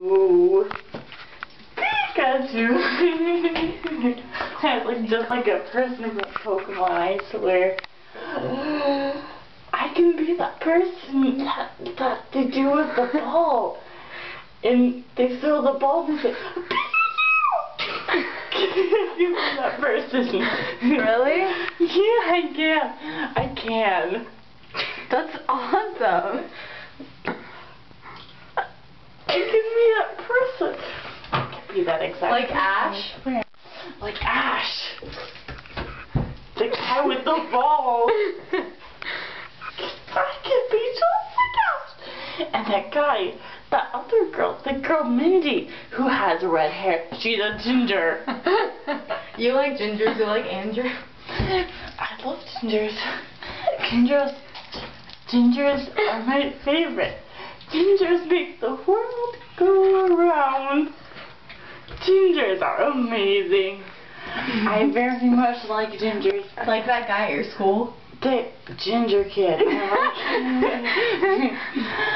Ooh. Pikachu. I look just like a person from Pokemon, I swear. I can be that person that they do with the ball. And they throw the ball and say, Pikachu! You be that person. Really? Yeah, I can. I can. That's awesome. I can be that person. I can be that exact Like person. Ash? Like Ash. The guy with the ball. I can be just like Ash. And that guy, that other girl, the girl Mindy, who has red hair. She's a ginger. You like gingers, you like Andrew? I love gingers. Gingers are my favorite. Gingers make the world go around. Gingers are amazing. I very much like gingers. Like that guy at your school? The ginger kid.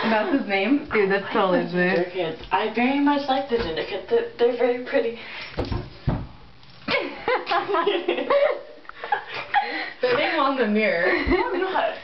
That's his name? Dude, that's totally his name. Ginger kids. I very much like the ginger kids. They're very pretty. Sitting on the mirror. I'm not.